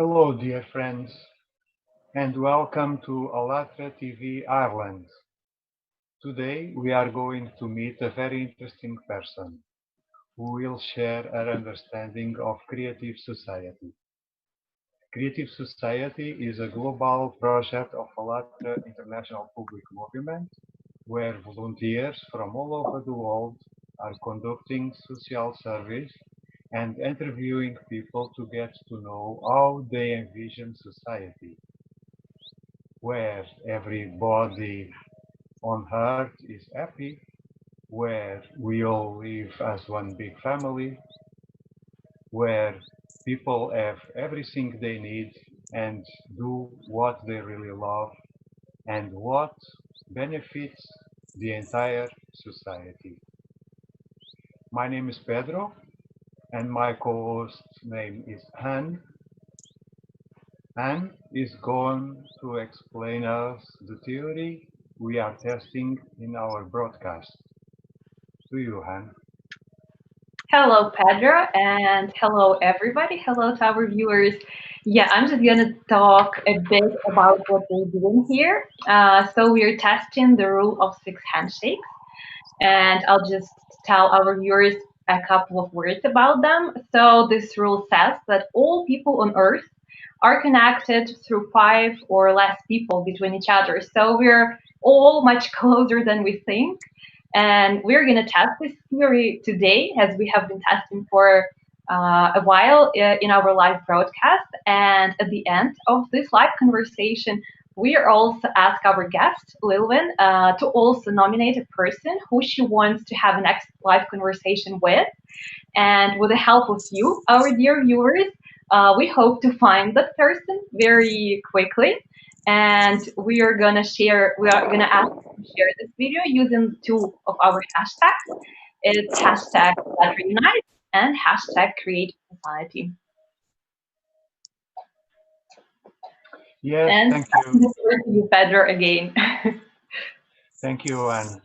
Hello, dear friends, and welcome to AllatRa TV Ireland. Today, we are going to meet a very interesting person who will share our understanding of creative society. Creative Society is a global project of AllatRa International Public Movement, where volunteers from all over the world are conducting social service and interviewing people to get to know how they envision society, where everybody on earth is happy, where we all live as one big family, where people have everything they need and do what they really love and what benefits the entire society. My name is Pedro and my co-host name is Anne. Anne is going to explain us the theory we are testing in our broadcast. To you, Anne. Hello, Pedro, and hello, everybody. Hello to our viewers. Yeah, I'm just going to talk a bit about what we're doing here. So we're testing the rule of 6 handshakes, and I'll just tell our viewers a couple of words about them. So this rule says that all people on Earth are connected through 5 or less people between each other. So we're all much closer than we think. And we're going to test this theory today, as we have been testing for a while in our live broadcast. And at the end of this live conversation, we are also ask our guest, Lilwen, to also nominate a person who she wants to have a next live conversation with. And with the help of you, our dear viewers, we hope to find that person very quickly. And we are gonna ask you to share this video using 2 of our hashtags. It's hashtag #LetReunite and hashtag Create Society. Yes, And thank you. the word to you, Pedro, again. Thank you, Anne.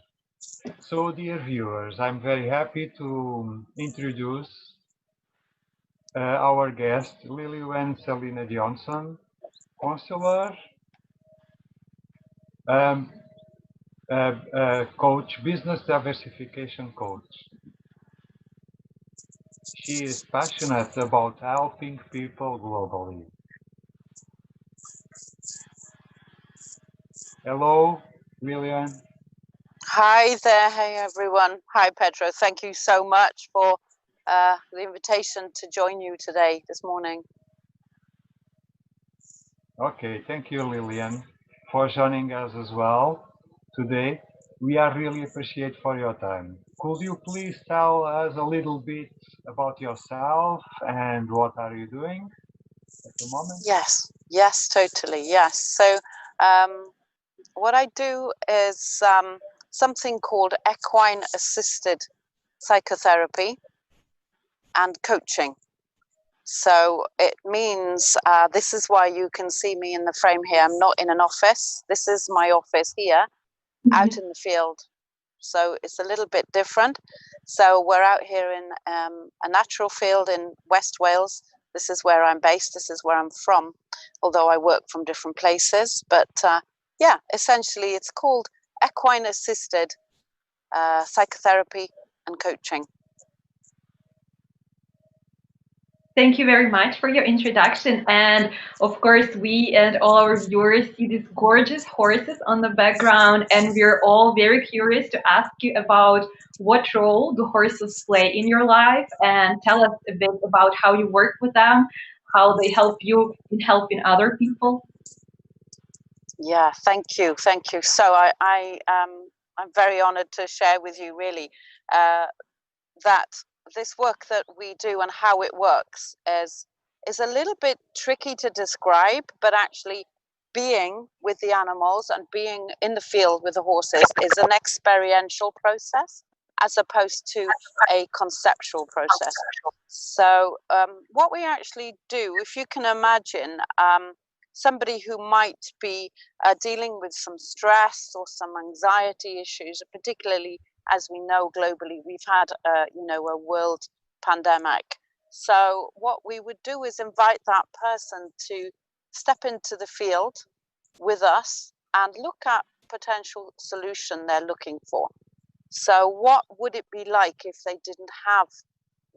So, dear viewers, I'm very happy to introduce our guest, Lilwen Selina Joynson, counselor, um, coach, business diversification coach. She is passionate about helping people globally. Hello, Lillian. Hi there. Hey, everyone. Hi, Pedro. Thank you so much for the invitation to join you today, this morning. Okay, thank you, Lillian, for joining us as well today. We are really appreciate for your time. Could you please tell us a little bit about yourself and what are you doing at the moment? Yes, totally. Yes. So what I do is something called equine assisted psychotherapy and coaching. So it means this is why you can see me in the frame here. I'm not in an office. This is my office here, out in the field. So it's a little bit different. So we're out here in a natural field in West Wales. This is where I'm based. This is where I'm from, although I work from different places. But yeah, essentially it's called equine assisted psychotherapy and coaching. Thank you very much for your introduction. And of course, we and all our viewers see these gorgeous horses on the background, and we're all very curious to ask you about what role do horses play in your life, and tell us a bit about how you work with them, how they help you in helping other people. Yeah, thank you. So I'm very honored to share with you really that this work that we do and how it works is a little bit tricky to describe, but actually being with the animals and being in the field with the horses is an experiential process as opposed to a conceptual process. So what we actually do, if you can imagine somebody who might be dealing with some stress or some anxiety issues, particularly as we know globally, we've had a world pandemic. So what we would do is invite that person to step into the field with us and look at potential solution they're looking for. So what would it be like if they didn't have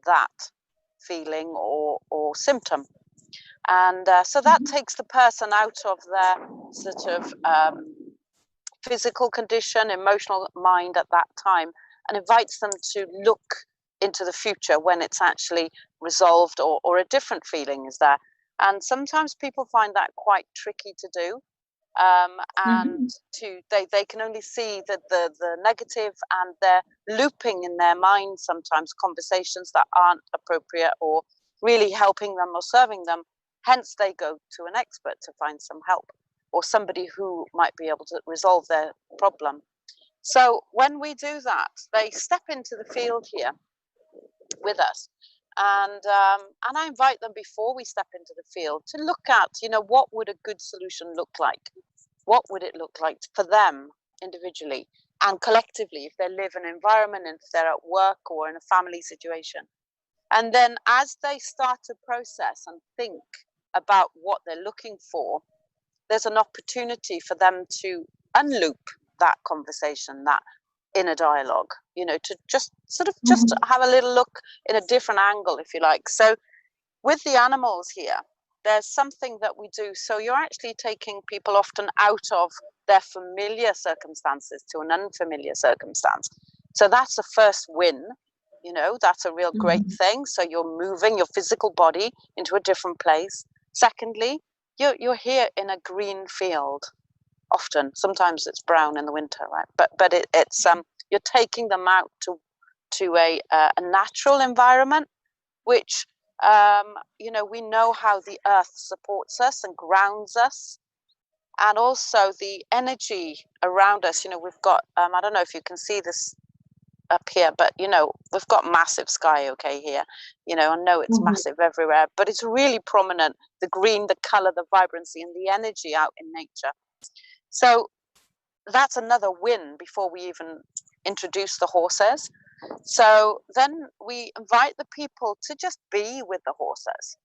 that feeling or symptom? And so that takes the person out of their sort of physical condition, emotional mind at that time, and invites them to look into the future when it's actually resolved or a different feeling is there. And sometimes people find that quite tricky to do. And they can only see the negative, and they're looping in their mind sometimes conversations that aren't appropriate or really helping them or serving them. Hence they go to an expert to find some help, or somebody who might be able to resolve their problem. So when we do that, they step into the field here with us, and I invite them before we step into the field to look at, what would a good solution look like? What would it look like for them individually and collectively if they live in an environment, and if they're at work or in a family situation? And then as they start to process and think about what they're looking for, there's an opportunity for them to unloop that conversation, that inner dialogue, to just just have a little look in a different angle, if you like. So with the animals here, there's something that we do. So you're actually taking people often out of their familiar circumstances to an unfamiliar circumstance. So that's the first win, that's a real great thing. So you're moving your physical body into a different place. Secondly, you're here in a green field. Often, sometimes it's brown in the winter, right? But it's you're taking them out to a natural environment, which we know how the earth supports us and grounds us, and also the energy around us. We've got I don't know if you can see this up here, but we've got massive sky, okay, here. I know it's massive everywhere, but it's really prominent, the green, the color, the vibrancy, and the energy out in nature. So that's another win before we even introduce the horses. So then we invite the people to just be with the horses.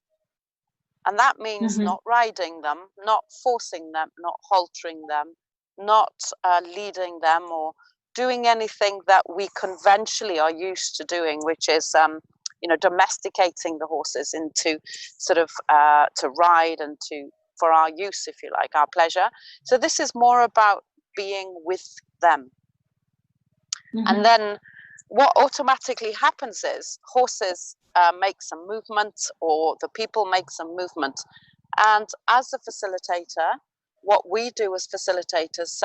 And that means not riding them, not forcing them, not haltering them, not leading them, or doing anything that we conventionally are used to doing, which is, domesticating the horses into sort of to ride and for our use, if you like, our pleasure. So this is more about being with them. And then what automatically happens is horses make some movement, or the people make some movement. And as a facilitator, what we do as facilitators,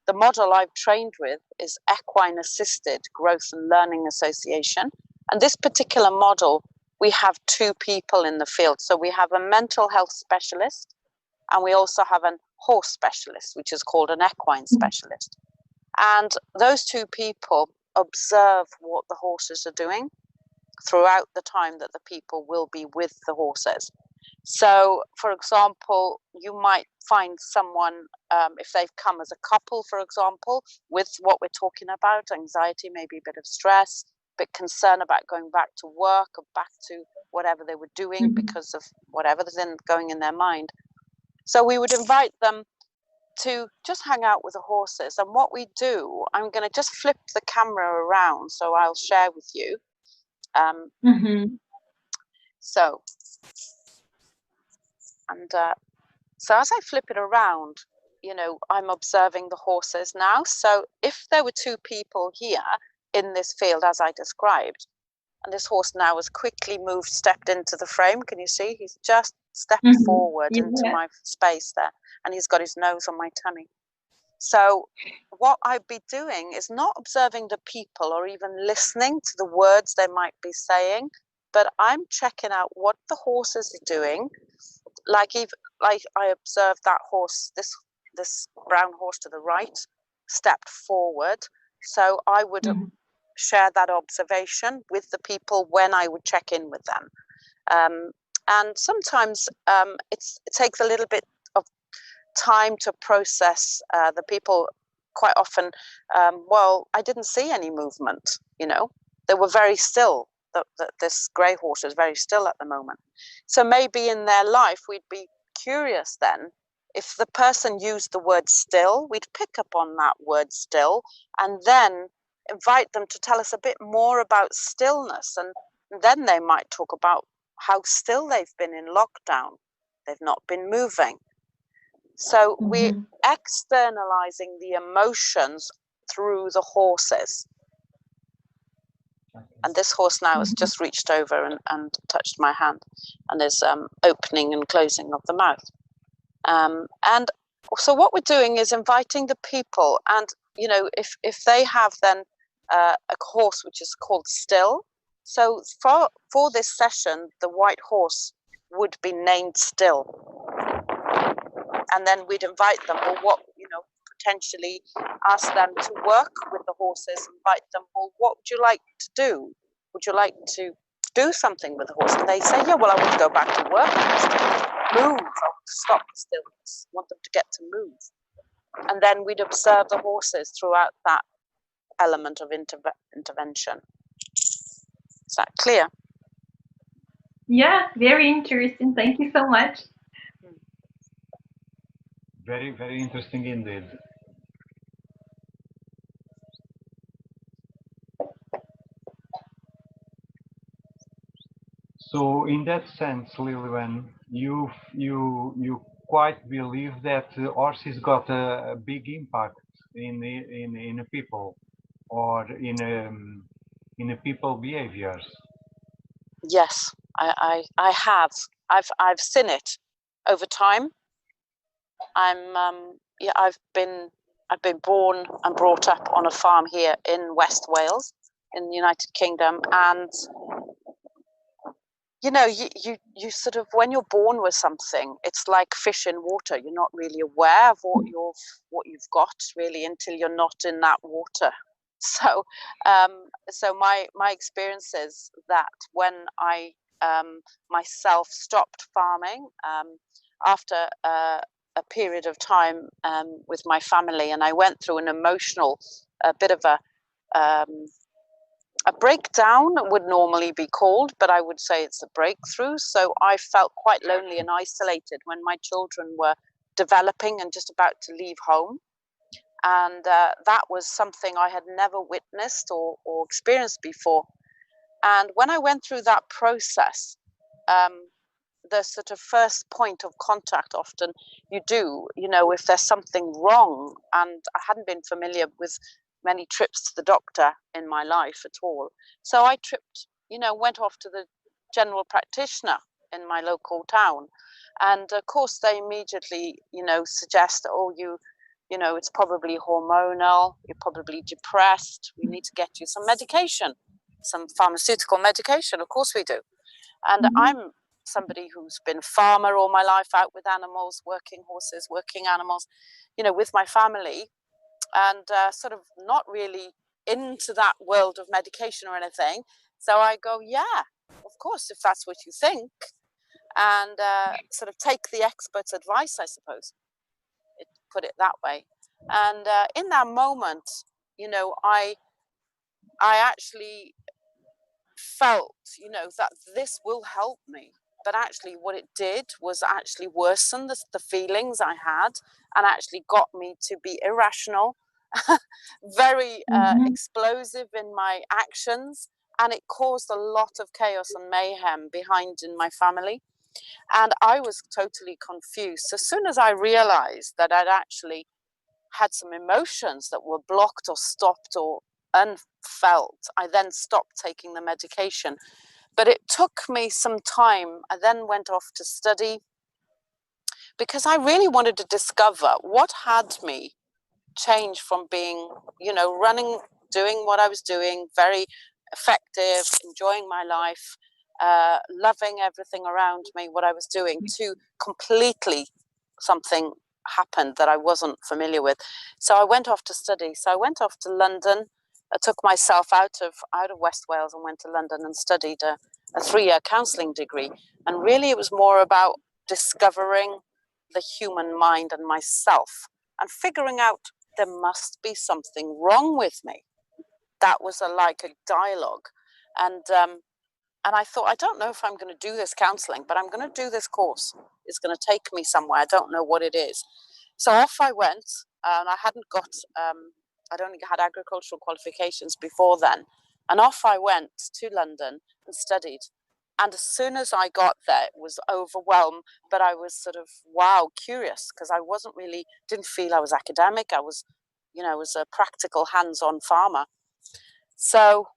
the model I've trained with is equine assisted growth and learning association. And this particular model, we have two people in the field. So we have a mental health specialist, and we also have a horse specialist, which is called an equine specialist. And those two people observe what the horses are doing throughout the time that the people will be with the horses. So, for example, you might find someone, if they've come as a couple, for example, with what we're talking about, anxiety, maybe a bit of stress, a bit concern about going back to work or back to whatever they were doing because of whatever is going in their mind. So we would invite them to just hang out with the horses. And what we do, I'm going to just flip the camera around so I'll share with you. So as I flip it around, I'm observing the horses now. So if there were two people here in this field, as I described, and this horse now has quickly stepped into the frame. Can you see? He's just stepped forward into my space there, and he's got his nose on my tummy. So what I'd be doing is not observing the people or even listening to the words they might be saying, but I'm checking out what the horses are doing. Like I observed that horse, this brown horse to the right, stepped forward. So I would share that observation with the people when I would check in with them. And sometimes it takes a little bit of time to process the people. Quite often, I didn't see any movement, they were very still. this grey horse is very still at the moment. So maybe in their life, we'd be curious then, if the person used the word still, we'd pick up on that word still, and then invite them to tell us a bit more about stillness. And then they might talk about how still they've been in lockdown. They've not been moving. So we're externalizing the emotions through the horses. And this horse now has just reached over and touched my hand, and is opening and closing of the mouth. And so what we're doing is inviting the people, and if they have then a horse which is called Still. So for this session, the white horse would be named Still, and then we'd invite them, or potentially ask them to work with the horses, invite them, well, what would you like to do? Would you like to do something with the horse? And they say, yeah, well, I want to go back to work, move, I want to stop the stillness, I want them to get to move. And then we'd observe the horses throughout that element of intervention. Is that clear? Yeah, very interesting. Thank you so much. Very, very interesting indeed. So in that sense, Lilwen, you quite believe that horses got a big impact in people, or in people behaviors. Yes, I have. I've seen it over time. I've been born and brought up on a farm here in West Wales, in the United Kingdom, and you sort of, when you're born with something, it's like fish in water. You're not really aware of what you've got really until you're not in that water. So my experience is that when I myself stopped farming after a period of time with my family, and I went through an emotional, a bit of a breakdown would normally be called, but I would say it's a breakthrough. So I felt quite lonely and isolated when my children were developing and just about to leave home. And that was something I had never witnessed or experienced before. And when I went through that process, the sort of first point of contact often you do, if there's something wrong, and I hadn't been familiar with many trips to the doctor in my life at all. So I went off to the general practitioner in my local town. And of course they immediately, suggest, oh, it's probably hormonal, you're probably depressed, we need to get you some medication, some pharmaceutical medication. Of course we do. And I'm somebody who's been farmer all my life, out with animals, working horses, working animals, with my family, and sort of not really into that world of medication or anything. So I go, yeah, of course, if that's what you think, and sort of take the expert's advice, I suppose, put it that way. And in that moment, I actually felt, that this will help me. But actually what it did was actually worsen the feelings I had, and actually got me to be irrational, very explosive in my actions, and it caused a lot of chaos and mayhem behind in my family. And I was totally confused. So as soon as I realized that I'd actually had some emotions that were blocked or stopped or unfelt, I then stopped taking the medication. But it took me some time. I then went off to study, because I really wanted to discover what had me change from being, running, doing what I was doing, very effective, enjoying my life, loving everything around me, what I was doing, to completely something happened that I wasn't familiar with. So I went off to study. So I went off to London. I took myself out of West Wales and went to London and studied a 3-year counselling degree. And really it was more about discovering the human mind and myself, and figuring out there must be something wrong with me. That was like a dialogue. And And I thought, I don't know if I'm going to do this counselling, but I'm going to do this course. It's going to take me somewhere. I don't know what it is. So off I went, and I hadn't got, I'd only had agricultural qualifications before then. And off I went to London and studied. And as soon as I got there, it was overwhelmed, but I was sort of, wow, curious, because I wasn't really, didn't feel I was academic. I was, you know, I was a practical hands-on farmer. So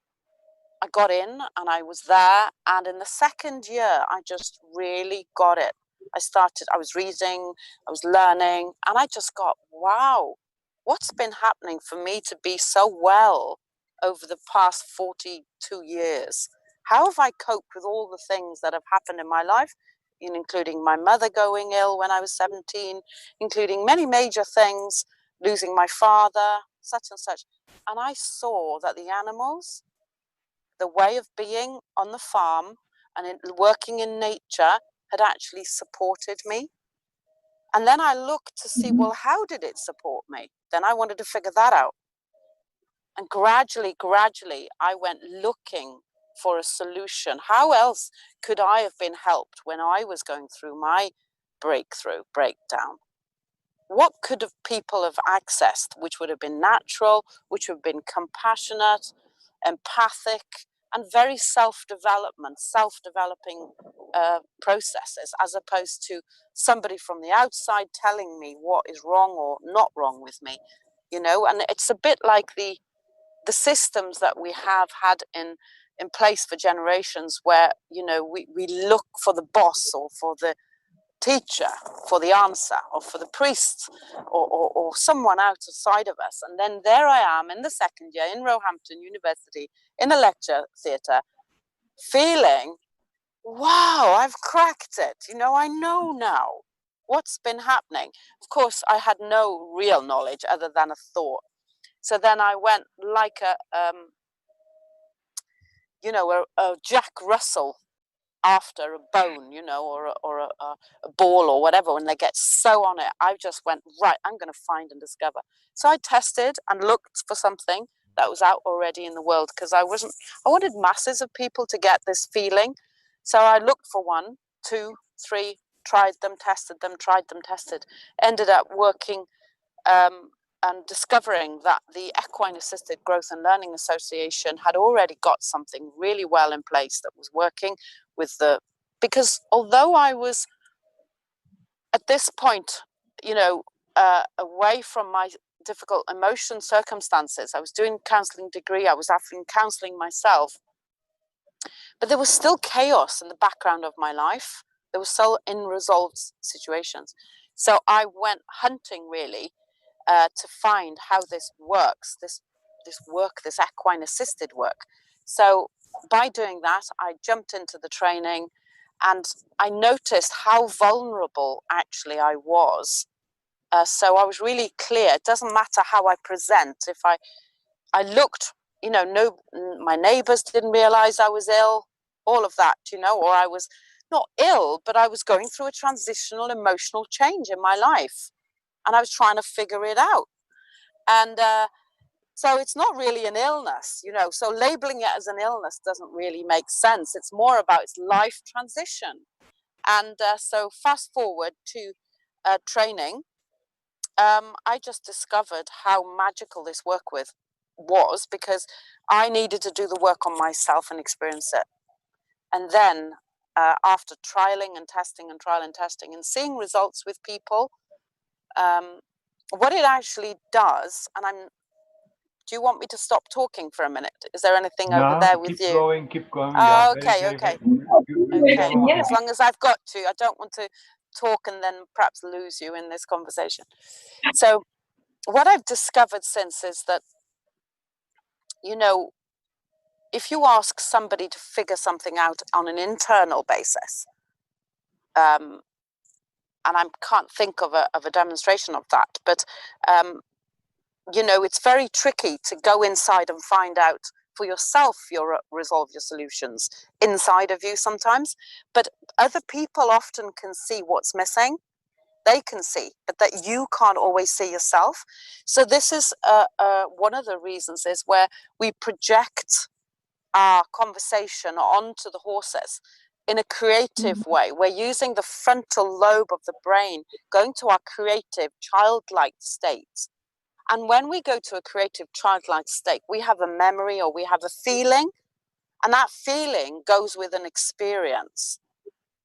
I got in and I was there. And in the second year, I just really got it. I was reading, I was learning, and I just got, wow, what's been happening for me to be so well over the past 42 years? How have I coped with all the things that have happened in my life, including my mother going ill when I was 17, including many major things, losing my father, such and such. And I saw that the animals, the way of being on the farm and working in nature had actually supported me. And then I looked to see, well, how did it support me? Then I wanted to figure that out. And gradually, I went looking for a solution. How else could I have been helped when I was going through my breakdown? What could have people have accessed, which would have been natural, which would have been compassionate, empathic, and very self-developing processes, as opposed to somebody from the outside telling me what is wrong or not wrong with me, you know. And it's a bit like the systems that we have had in place for generations, where, you know, we look for the boss or for the teacher for the answer, or for the priest, or someone outside of us. And then there I am in the second year in Roehampton University in a lecture theatre, feeling, wow, I've cracked it. You know, I know now what's been happening. Of course, I had no real knowledge other than a thought. So then I went like a Jack Russell after a bone, you know, or a ball or whatever. When they get so on it, I just went, right, I'm going to find and discover. So I tested and looked for something that was out already in the world, because I wanted masses of people to get this feeling. So I looked for 1, 2, 3, tried them, tested them, tried them, tested, ended up working and discovering that the Equine Assisted Growth and Learning Association had already got something really well in place that was working with because although I was at this point, you know, away from my difficult emotion circumstances, I was doing counselling degree, I was having counselling myself, but there was still chaos in the background of my life. There were still unresolved situations. So I went hunting really to find how this works, this equine assisted work. So by doing that, I jumped into the training, and I noticed how vulnerable actually I was. So I was really clear. It doesn't matter how I present. If I looked, you know, my neighbors didn't realize I was ill, all of that, you know, or I was not ill, but I was going through a transitional emotional change in my life, and I was trying to figure it out. And so it's not really an illness, you know, so labeling it as an illness doesn't really make sense. It's more about its life transition. And so fast forward to training, I just discovered how magical this work was, because I needed to do the work on myself and experience it. And then after trialing and testing and trial and testing and seeing results with people, what it actually does, and do you want me to stop talking for a minute? Is there anything over there with you? Keep going. Oh, yeah, okay. Yeah. As long as I've got to, I don't want to talk and then perhaps lose you in this conversation. So what I've discovered since is that, you know, if you ask somebody to figure something out on an internal basis, and I can't think of a demonstration of that, but you know, it's very tricky to go inside and find out for yourself, resolve your solutions inside of you sometimes. But other people often can see what's missing. They can see, but that you can't always see yourself. So this is one of the reasons is where we project our conversation onto the horses in a creative way. We're using the frontal lobe of the brain, going to our creative, childlike state. And when we go to a creative, childlike state, we have a memory or we have a feeling, and that feeling goes with an experience.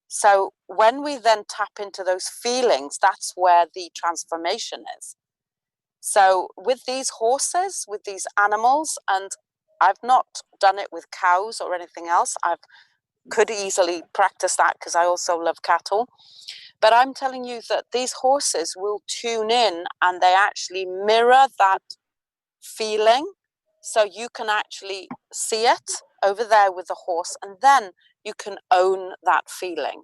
So when we then tap into those feelings, that's where the transformation is. So with these horses, with these animals, and I've not done it with cows or anything else. I could easily practice that because I also love cattle. But I'm telling you that these horses will tune in and they actually mirror that feeling. So you can actually see it over there with the horse, and then you can own that feeling.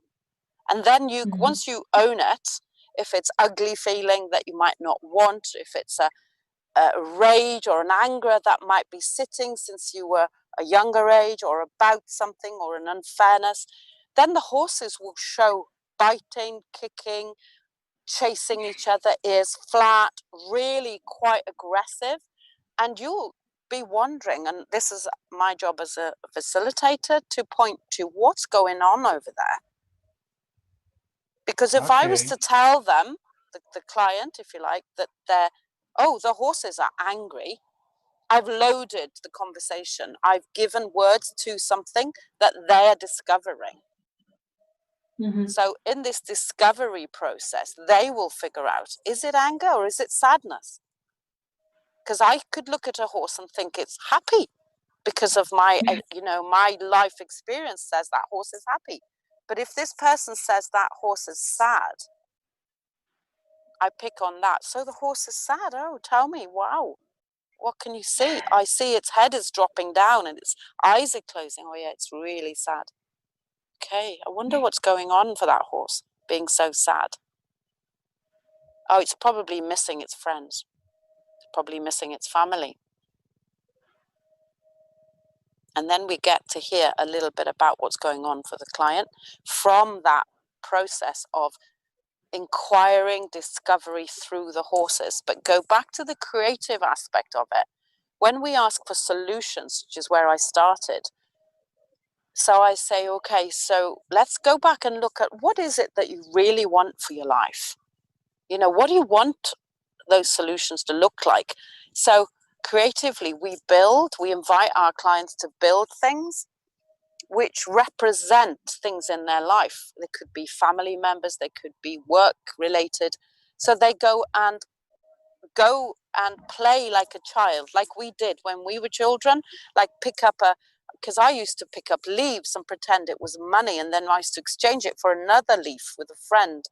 And then you, once you own it, if it's ugly feeling that you might not want, if it's a rage or an anger that might be sitting since you were a younger age or about something or an unfairness, then the horses will show biting, kicking, chasing each other, ears flat, really quite aggressive. And you'll be wondering, and this is my job as a facilitator, to point to what's going on over there. Because if I was to tell them, the client, if you like, that they're, oh, the horses are angry, I've loaded the conversation. I've given words to something that they're discovering. So in this discovery process, they will figure out, is it anger or is it sadness? Because I could look at a horse and think it's happy because of my, my life experience says that horse is happy. But if this person says that horse is sad, I pick on that. So the horse is sad. Oh, tell me, wow. What can you see? I see its head is dropping down and its eyes are closing. Oh yeah, it's really sad. Okay, I wonder what's going on for that horse being so sad. Oh, it's probably missing its friends. It's probably missing its family. And then we get to hear a little bit about what's going on for the client from that process of inquiring, discovery through the horses. But go back to the creative aspect of it. When we ask for solutions, which is where I started, so I say, okay, so let's go back and look at what is it that you really want for your life? What do you want those solutions to look like? So creatively, we invite our clients to build things which represent things in their life. They could be family members, they could be work related. So they go and play like a child, like we did when we were children, like because I used to pick up leaves and pretend it was money, and then I used to exchange it for another leaf with a friend,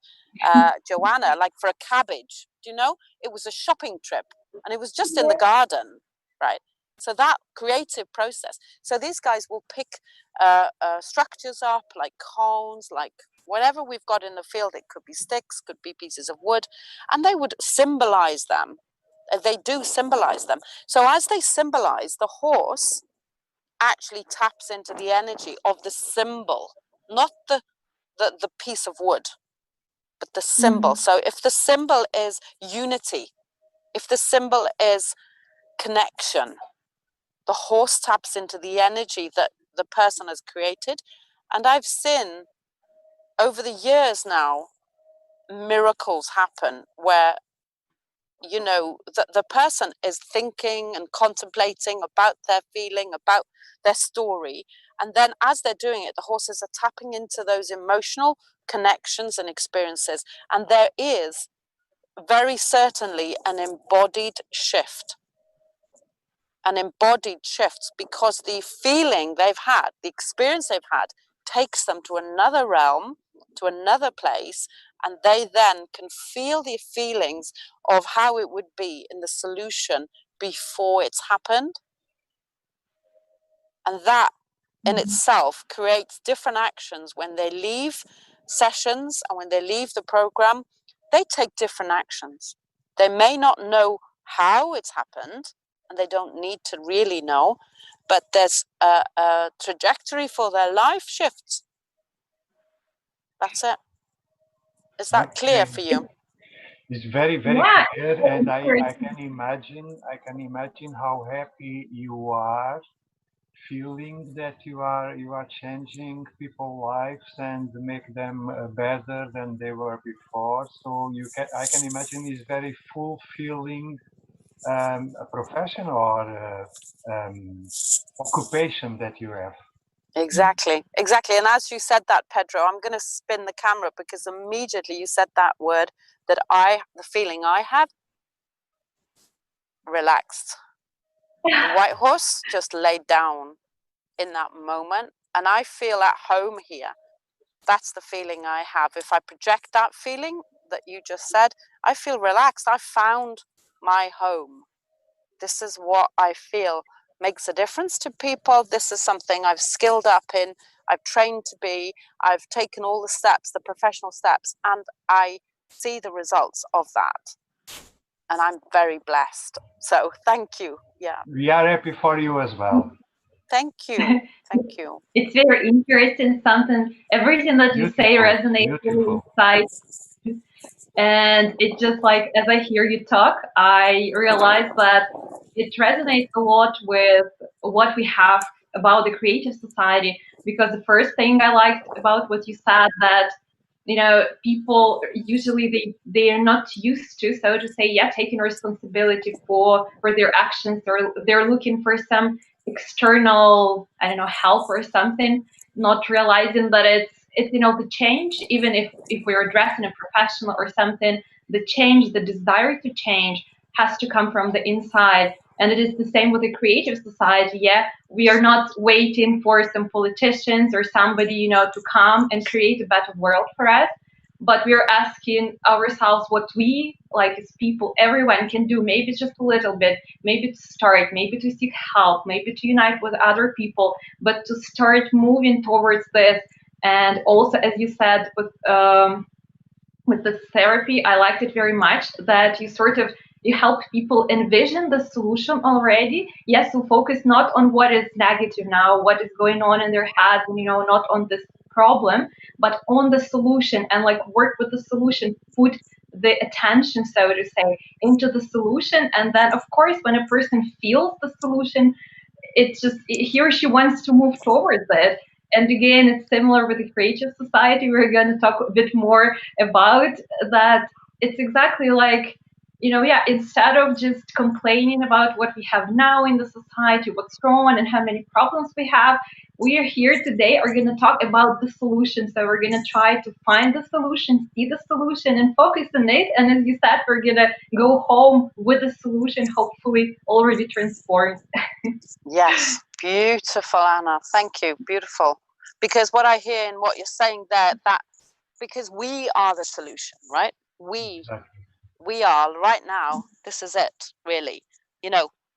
Joanna, like for a cabbage. It was a shopping trip, and it was just in the garden, right? So that creative process. So these guys will pick structures up, like cones, like whatever we've got in the field. It could be sticks, could be pieces of wood, and they would symbolize them. They do symbolize them. So as they symbolize, the horse actually taps into the energy of the symbol, not the piece of wood, but the symbol. So if the symbol is unity, if the symbol is connection, the horse taps into the energy that the person has created. And I've seen over the years now miracles happen where the person is thinking and contemplating about their feeling, about their story. And then as they're doing it, the horses are tapping into those emotional connections and experiences. And there is very certainly an embodied shift. Because the feeling they've had, the experience they've had, takes them to another realm, to another place, and they then can feel the feelings of how it would be in the solution before it's happened. And that in itself creates different actions. When they leave sessions and when they leave the program, they take different actions. They may not know how it's happened, and they don't need to really know, but there's a trajectory for their life shifts. That's it. Is that clear for you? It's very, very clear, and I can imagine how happy you are feeling that you are changing people's lives and make them better than they were before. So I can imagine it's very fulfilling a profession or occupation that you have. Exactly. And as you said that, Pedro, I'm going to spin the camera because immediately you said that word, that the feeling I have, relaxed. The white horse just laid down in that moment, and I feel at home here. That's the feeling I have. If I project that feeling that you just said, I feel relaxed. I found my home. This is what I feel makes a difference to people. This is something I've skilled up in, I've trained to be, I've taken all the steps, the professional steps, and I see the results of that. And I'm very blessed. So thank you. Yeah. We are happy for you as well. Thank you. Thank you. It's very interesting, something, everything that you say resonates really inside. And it just like, as I hear you talk, I realize that it resonates a lot with what we have about the creative society, because the first thing I liked about what you said, that people usually they are not used to, so to say, taking responsibility for their actions, or they're looking for some external, I don't know, help or something, not realizing that it's the change, even if we're addressing a professional or something, the change, the desire to change has to come from the inside. And it is the same with the creative society. We are not waiting for some politicians or somebody to come and create a better world for us, but we are asking ourselves what we, like as people, everyone can do. Maybe just a little bit, maybe to start, maybe to seek help, maybe to unite with other people, but to start moving towards this. And also, as you said, with the therapy, I liked it very much that you help people envision the solution already. Yes, to focus not on what is negative now, what is going on in their head, not on this problem, but on the solution, and like work with the solution, put the attention, so to say, into the solution. And then, of course, when a person feels the solution, he or she wants to move towards it. And again, it's similar with the creative society. We're going to talk a bit more about that. It's exactly like, instead of just complaining about what we have now in the society, what's wrong and how many problems we have, we are here today, are going to talk about the solution. So we're going to try to find the solution, see the solution, and focus on it. And as you said, we're going to go home with the solution, hopefully already transformed. Yes, beautiful, Anna. Thank you. Beautiful. Because what I hear in what you're saying there, that because we are the solution, right? We are right now. This is it, really.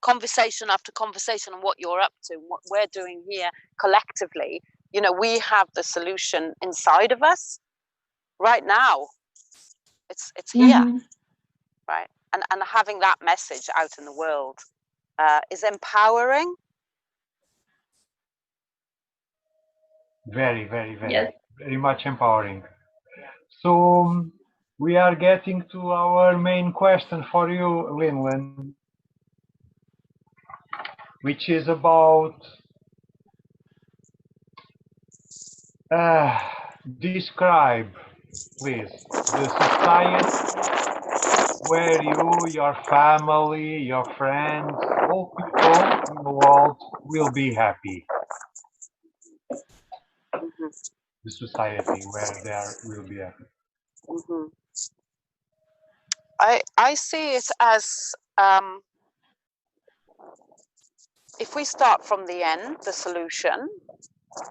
Conversation after conversation on what you're up to, what we're doing here collectively. We have the solution inside of us right now. It's here, right? And having that message out in the world is empowering. Very, very, very, yes. Very much empowering. So we are getting to our main question for you, Lilwen, which is about describe, please, the society where you, your family, your friends, all people in the world will be happy. The society where they will be happy. I see it as if we start from the end, the solution,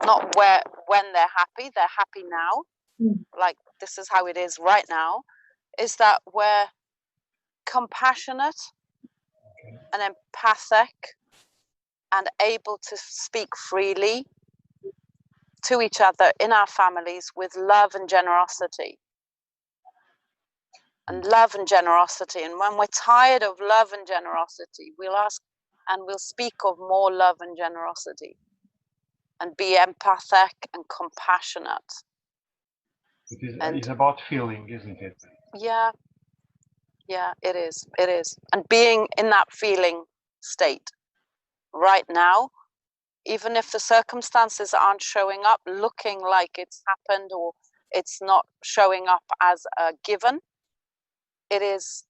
not when they're happy now, like this is how it is right now, is that we're compassionate and empathic and able to speak freely to each other in our families with love and generosity. And love and generosity. And when we're tired of love and generosity, we'll ask and we'll speak of more love and generosity and be empathic and compassionate. It's about feeling, isn't it? Yeah, it is. It is. And being in that feeling state right now even if the circumstances aren't showing up looking like it's happened, or it's not showing up as a given, it is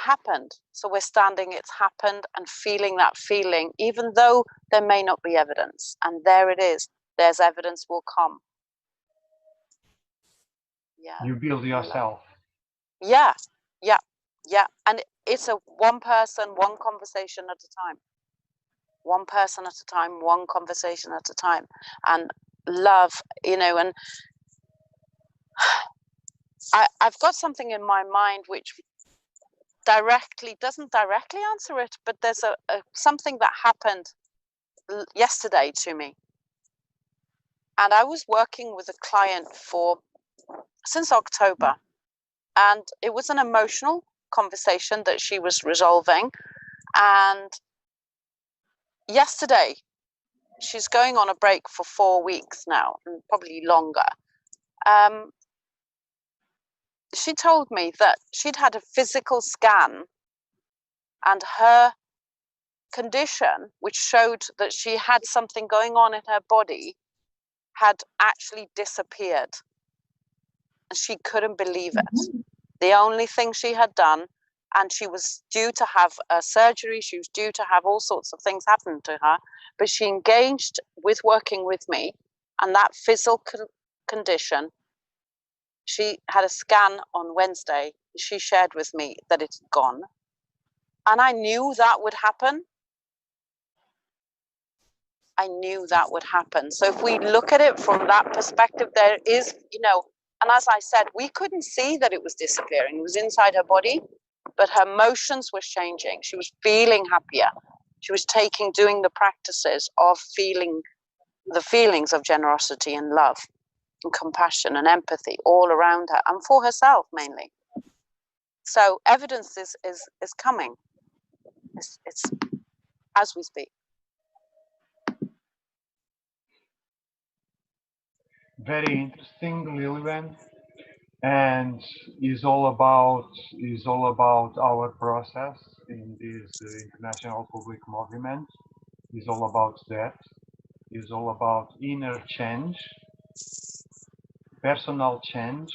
happened. So we're standing, it's happened, and feeling that feeling, even though there may not be evidence. And there it is. There's evidence will come. Yeah. You build yourself. Yeah. And it's a one person, one conversation at a time. One person at a time, one conversation at a time. And love, you know, and I've got something in my mind which doesn't directly answer it, but there's something that happened yesterday to me. And I was working with a client since October, and it was an emotional conversation that she was resolving. And yesterday, she's going on a break for 4 weeks now, and probably longer. She told me that she'd had a physical scan, and her condition, which showed that she had something going on in her body, had actually disappeared. And she couldn't believe it. The only thing she had done, and she was due to have a surgery, she was due to have all sorts of things happen to her, but she engaged with working with me, and that physical condition, she had a scan on Wednesday. She shared with me that it's gone. And I knew that would happen. I knew that would happen. So if we look at it from that perspective, there is, you know, and as I said, we couldn't see that it was disappearing. It was inside her body, but her emotions were changing. She was feeling happier. She was doing the practices of feeling the feelings of generosity and love and compassion and empathy all around her, and for herself mainly. So evidence is coming. It's as we speak. Very interesting, Lilwen, and is all about our process in this international public movement. Is all about that. Is all about inner change, personal change,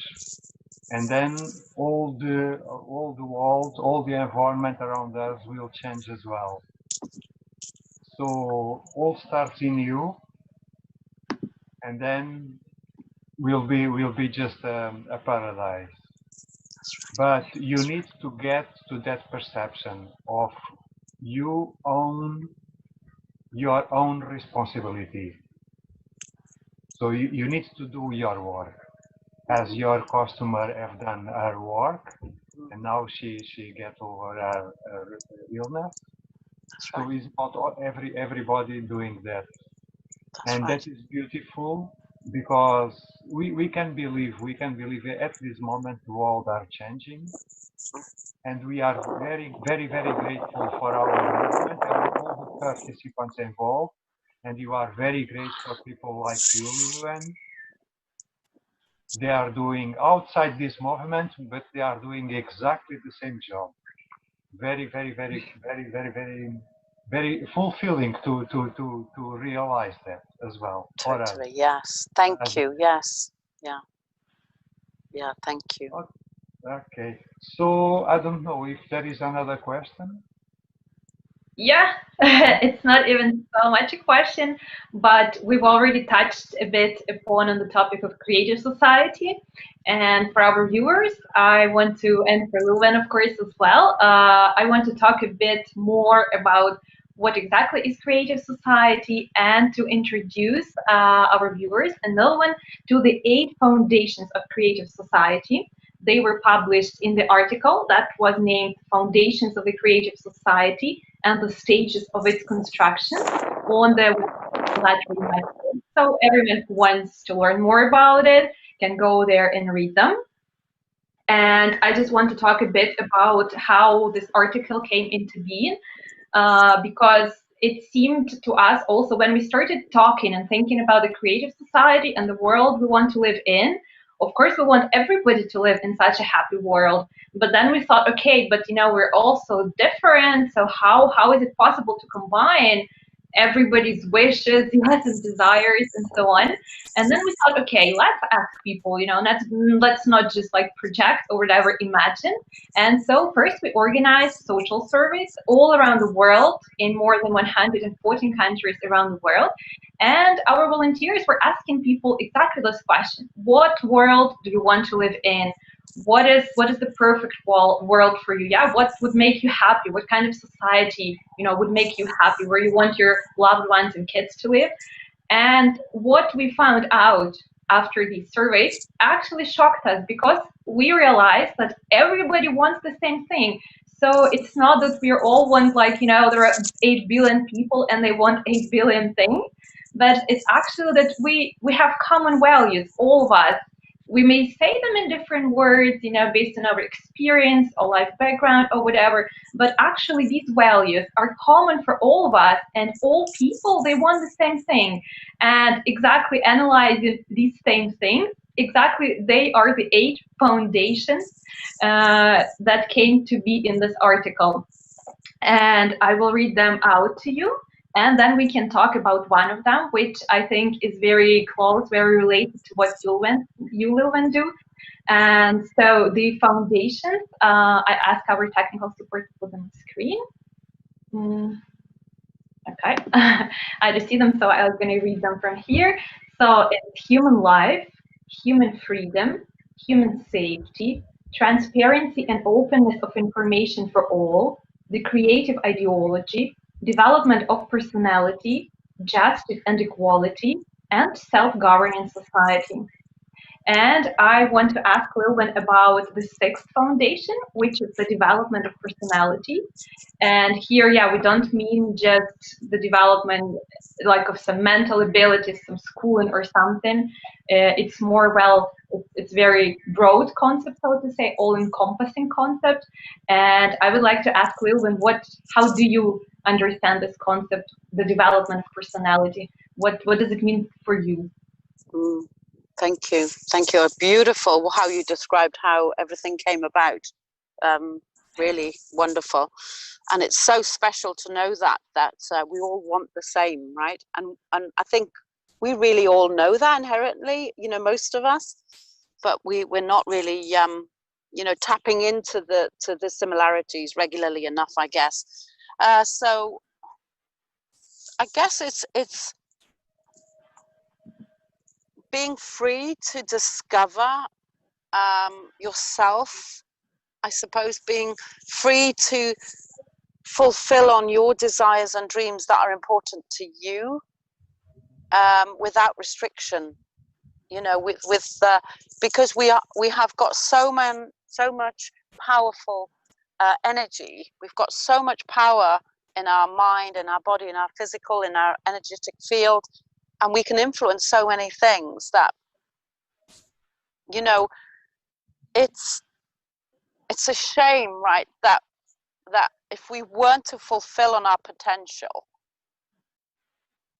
and then all the world, all the environment around us will change as well. So all starts in you, and then will be just a paradise. But you need to get to that perception of you own your own responsibility. So you need to do your work, as your customer have done her work, and now she get over her illness. So it's about everybody doing that. And that is beautiful, because we can believe at this moment the world are changing, and we are very, very, very grateful for our movement and all the participants involved. And you are very great for people like you, Lilwen. They are doing outside this movement, but they are doing exactly the same job. Very, very, very, very, very, very, very fulfilling to realize that as well. Totally, yes. Thank you. Yes. Yeah, thank you. Okay. So I don't know if there is another question. Yeah, it's not even so much a question, but we've already touched a bit upon on the topic of creative society. And for our viewers, I want to, and for Lilwen, of course, as well, I want to talk a bit more about what exactly is creative society, and to introduce our viewers and Lilwen to the 8 foundations of creative society. They were published in the article that was named Foundations of the Creative Society and the Stages of its Construction on the AllatRa method. So everyone who wants to learn more about it can go there and read them. And I just want to talk a bit about how this article came into being, because it seemed to us also, when we started talking and thinking about the creative society and the world we want to live in, of course, we want everybody to live in such a happy world. But then we thought, okay, but you know, we're all so different. So how is it possible to combine everybody's wishes, yes, and desires, and so on. And then we thought, okay, let's ask people, let's not just like project or whatever, imagine. And so first we organized social surveys all around the world in more than 114 countries around the world. And our volunteers were asking people exactly those questions. What world do you want to live in? What is the perfect world for you? Yeah, what would make you happy? What kind of society, would make you happy, where you want your loved ones and kids to live? And what we found out after these surveys actually shocked us, because we realized that everybody wants the same thing. So it's not that we all want, like, there are 8 billion people and they want 8 billion things, but it's actually that we have common values, all of us. We may say them in different words, based on our experience or life background or whatever, but actually these values are common for all of us, and all people, they want the same thing. And exactly analyzing these same things, exactly they are the 8 foundations that came to be in this article. And I will read them out to you. And then we can talk about one of them, which I think is very close, very related to what you, Lilwen, do. And so the foundations, I ask our technical support to put them on screen. Okay, I just see them, so I was going to read them from here. So it's human life, human freedom, human safety, transparency and openness of information for all, the creative ideology, development of personality, justice and equality, and self-governing society. And I want to ask Lilwen about the 6th foundation, which is the development of personality. And here, yeah, we don't mean just the development like of some mental abilities, some schooling or something. It's more, well, it's very broad concept, so to say, all-encompassing concept. And I would like to ask Lilwen, how do you understand this concept, the development of personality? What does it mean for you? Thank you. Thank you. Beautiful how you described how everything came about. Really wonderful. And it's so special to know that we all want the same, right? And I think we really all know that inherently, most of us, but we're not really, tapping into the similarities regularly enough, I guess. So I guess it's being free to discover yourself, I suppose, being free to fulfill on your desires and dreams that are important to you, without restriction, because we have got so much powerful energy. We've got so much power in our mind, in our body, in our physical, in our energetic field, and we can influence so many things that, it's a shame, right, that if we weren't to fulfill on our potential,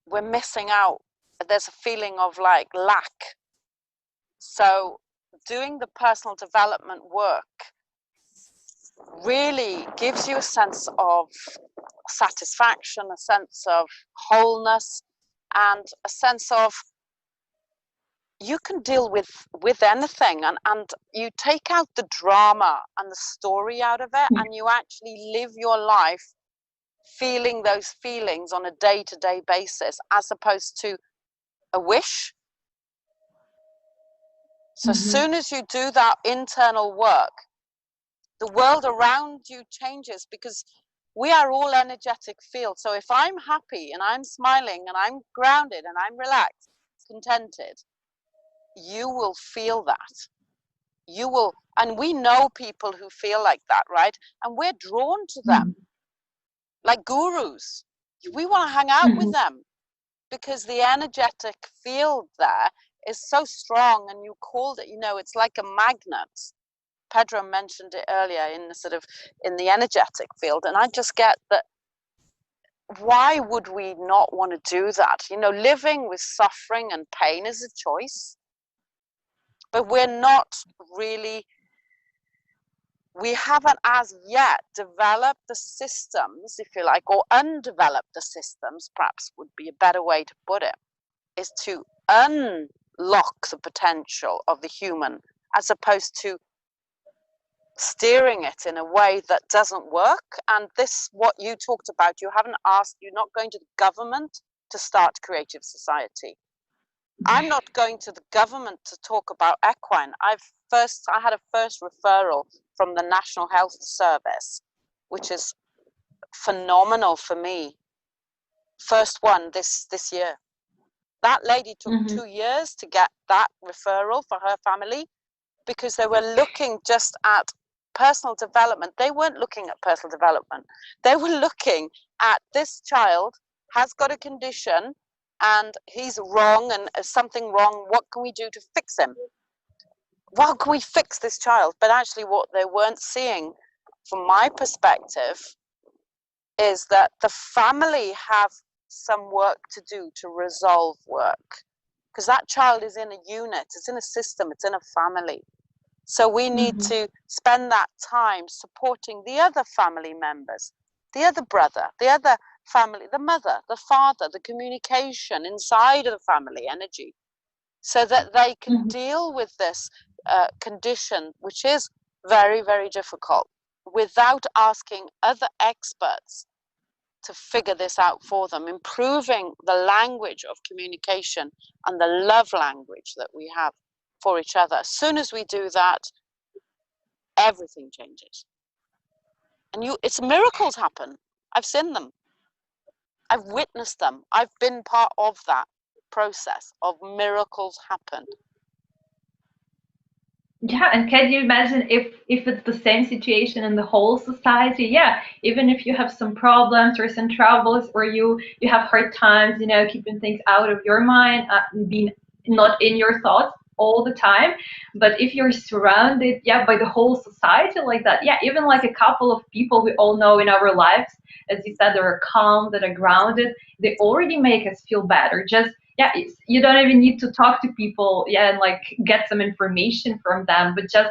we're missing out. There's a feeling of like lack. So doing the personal development work really gives you a sense of satisfaction, a sense of wholeness, and a sense of you can deal with anything, and you take out the drama and the story out of it, and you actually live your life feeling those feelings on a day-to-day basis, as opposed to a wish. So as soon as you do that internal work, the world around you changes, because we are all energetic fields. So if I'm happy and I'm smiling and I'm grounded and I'm relaxed, contented, you will feel that. You will, and we know people who feel like that, right? And we're drawn to them, like gurus. We want to hang out with them because the energetic field there is so strong. And you called it, it's like a magnet. Pedro mentioned it earlier in the energetic field. And I just get that. Why would we not want to do that? Living with suffering and pain is a choice, but we're not really we haven't as yet developed the systems, if you like, or undeveloped the systems, perhaps would be a better way to put it, is to unlock the potential of the human as opposed to steering it in a way that doesn't work. And this, what you talked about, you haven't asked, you're not going to the government to start creative society. I'm not going to the government to talk about equine. I had a first referral from the National Health Service, which is phenomenal for me. First one this year. That lady took 2 years to get that referral for her family because they were looking just at personal development. They weren't looking at personal development. They were looking at this child has got a condition and he's wrong and something wrong. What can we do to fix him? How can we fix this child? But actually what they weren't seeing from my perspective is that the family have some work to do to resolve work, because that child is in a unit, it's in a system, it's in a family. So we need to spend that time supporting the other family members, the other brother, the other family, the mother, the father, the communication inside of the family energy, so that they can deal with this condition, which is very, very difficult, without asking other experts to figure this out for them, improving the language of communication and the love language that we have for each other. As soon as we do that, everything changes. And it's miracles happen. I've seen them. I've witnessed them. I've been part of that process of miracles happen. Yeah, and can you imagine if it's the same situation in the whole society? Yeah, even if you have some problems or some troubles, or you have hard times, you know, keeping things out of your mind, being not in your thoughts all the time. But if you're surrounded, yeah, by the whole society like that, yeah, even like a couple of people we all know in our lives, as you said, that are calm, that are grounded, they already make us feel better. Just yeah, you don't even need to talk to people, yeah, and like get some information from them, but just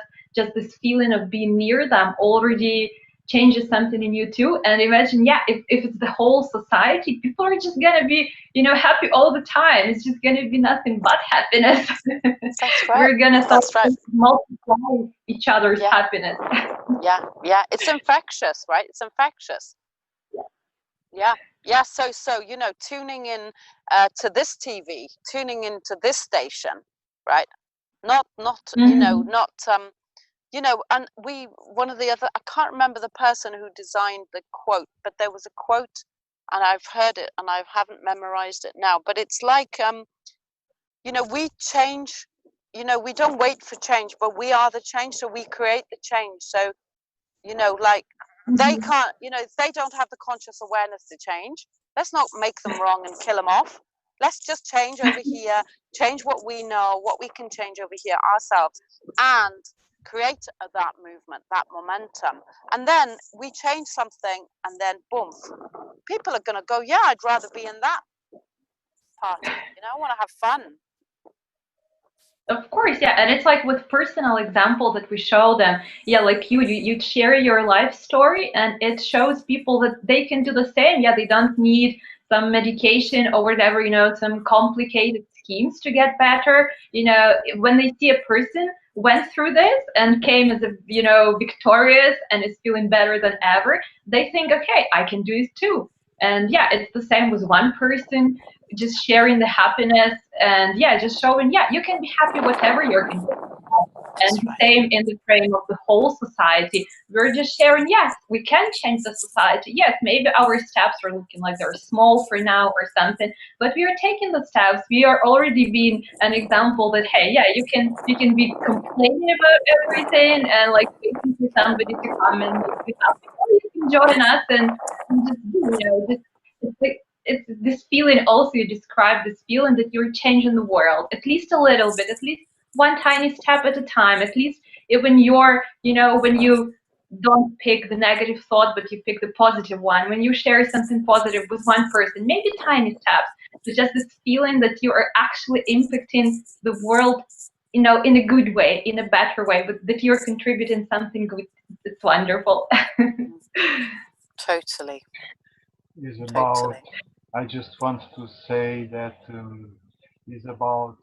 this feeling of being near them already changes something in you too. And imagine, yeah, if it's the whole society, people are just gonna be, you know, happy all the time. It's just gonna be nothing but happiness. That's right. We're gonna start right. multiply each other's happiness. Yeah, it's infectious, right? It's infectious. Yeah. So you know, tuning in to this TV, tuning into this station, right? Not you know, not you know, and one of the other, I can't remember the person who designed the quote, but there was a quote, and I've heard it, and I haven't memorized it now. But it's like, you know, we change. You know, we don't wait for change, but we are the change, so we create the change. So, you know, like. They can't, you know, they don't have the conscious awareness to change. Let's not make them wrong and kill them off. Let's just change over here, change what we know, what we can change over here ourselves, and create that movement, that momentum. And then we change something, and then boom, people are going to go, yeah, I'd rather be in that party. You know, I want to have fun. Of course, yeah, and it's like with personal example that we show them. Yeah, like you share your life story, and it shows people that they can do the same. Yeah, they don't need some medication or whatever, you know, some complicated schemes to get better. You know, when they see a person went through this and came as a, you know, victorious and is feeling better than ever, they think, okay, I can do this too. And yeah, it's the same with one person, just sharing the happiness, and yeah, just showing, yeah, you can be happy whatever your condition. And the same in the frame of the whole society. We're just sharing, yes, we can change the society. Yes, maybe our steps are looking like they're small for now or something, but we are taking the steps. We are already being an example that, hey, yeah, you can be complaining about everything and like waiting for somebody to come and make you happy. Or you can join us and just, you know, just it's this feeling. Also, you describe this feeling that you're changing the world, at least a little bit, at least one tiny step at a time. At least when you're, you know, when you don't pick the negative thought, but you pick the positive one, when you share something positive with one person, maybe tiny steps, but just this feeling that you are actually impacting the world in a good way, in a better way, but that you're contributing something good. It's wonderful. Totally. Is about, I just want to say that is about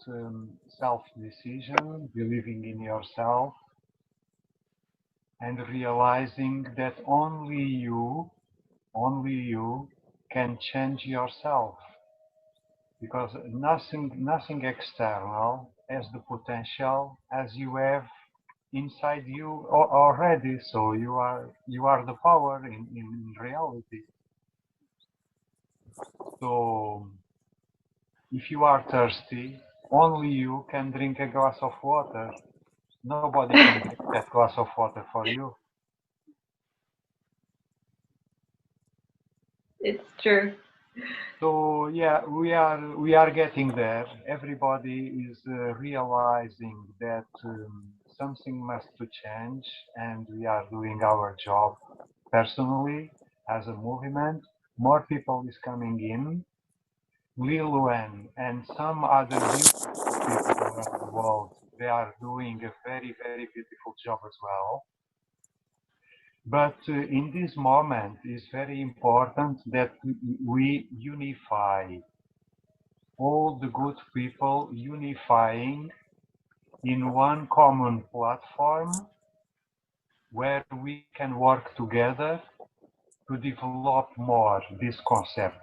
self-decision, believing in yourself, and realizing that only you can change yourself, because nothing external has the potential as you have inside you already. So you are the power in reality. So if you are thirsty, only you can drink a glass of water. Nobody can drink that glass of water for you. It's true. So yeah, we are getting there. Everybody is realizing that something must to change, and we are doing our job personally as a movement. More people is coming in. Lilwen and some other beautiful people around the world, they are doing a very, very beautiful job as well. But in this moment, it's very important that we unify all the good people, unifying in one common platform where we can work together to develop more this concept.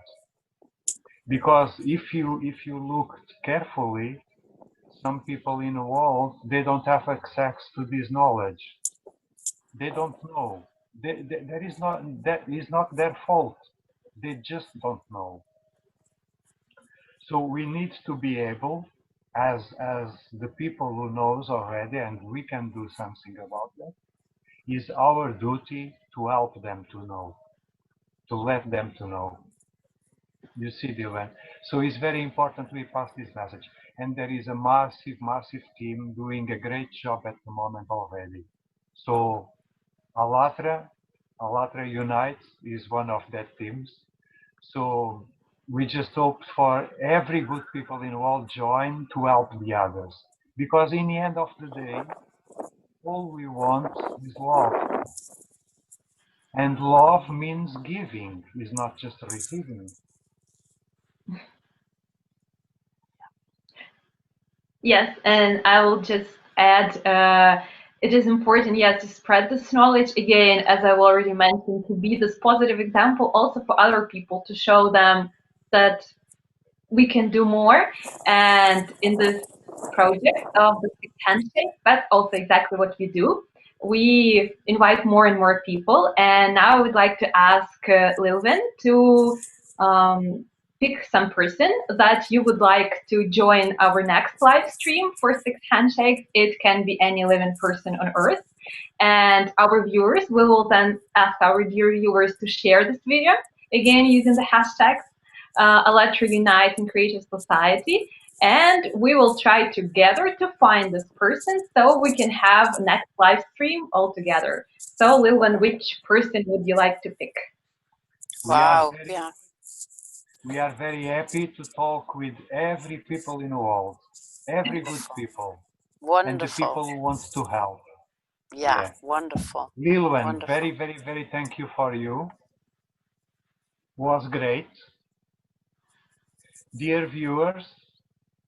Because if you looked carefully, some people in the world, they don't have access to this knowledge. They don't know. That is not their fault. They just don't know. So we need to be able, as the people who knows already, and we can do something about that, is our duty to help them to know, to let them to know. You see, Dylan. So it's very important we pass this message. And there is a massive, massive team doing a great job at the moment already. So AllatRa Unites is one of that teams. So we just hope for every good people in the world join to help the others. Because in the end of the day, all we want is love. And love means giving, is not just receiving. Yes, and I will just add, it is important, yes, to spread this knowledge again, as I've already mentioned, to be this positive example also for other people, to show them that we can do more. And in this project of the Six Handshakes, that's also exactly what we do. We invite more and more people, and now I would like to ask Lilwen to pick some person that you would like to join our next live stream for Six Handshakes. It can be any living person on Earth. And our viewers, we will then ask our dear viewers to share this video, again using the hashtags AllatRa Unite and Creative Society. And we will try together to find this person so we can have a next live stream all together. So, Lilwen, which person would you like to pick? Wow, we are very happy to talk with every people in the world, every good people. Wonderful. And the people who want to help. Yeah. Wonderful. Lilwen, very, very, very thank you for you. Was great. Dear viewers,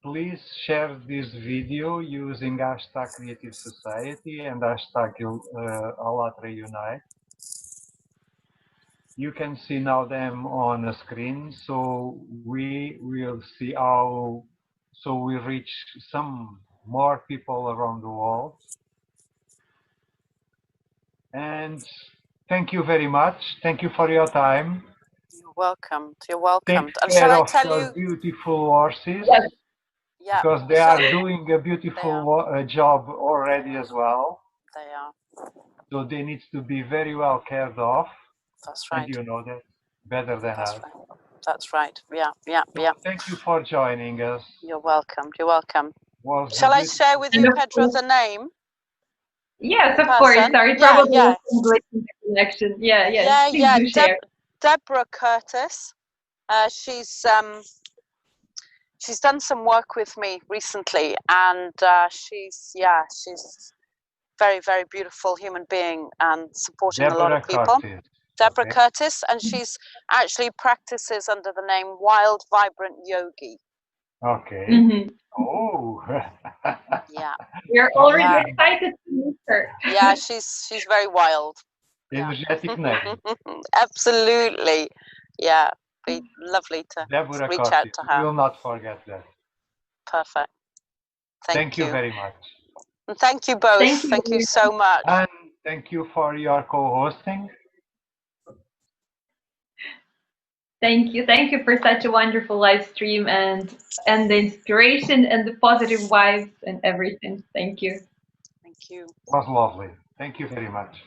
please share this video using hashtag Creative Society and hashtag AllatRa Unite. You can see now them on the screen, so we will see how, so we reach some more people around the world. And thank you very much. Thank you for your time. You're welcome. You're welcome. Take care of your beautiful horses. Yes. Yeah. Because they are doing a beautiful job already as well. They are. So they need to be very well cared of. That's right. And you know that better than us. Right. That's right. Yeah. Thank you for joining us. You're welcome. You're welcome. Shall I share with you, Pedro, the name? Yes, of course. Sorry, probably connection. Yeah. Please do share. Deborah Curtis. she's done some work with me recently, and she's very, very beautiful human being and supporting a lot of people. Deborah Curtis, and she's actually practices under the name Wild Vibrant Yogi. Okay. Mm-hmm. Oh. Yeah. We're already excited to meet her. Yeah, she's very wild. Energetic name. Absolutely. Yeah. Be lovely to Deborah reach Curtis. out to her. We will not forget that. Perfect. Thank you very much. And thank you both. Thank you so much. And thank you for your co-hosting. Thank you for such a wonderful live stream and the inspiration and the positive vibes and everything. Thank you. Thank you. It was lovely. Thank you very much.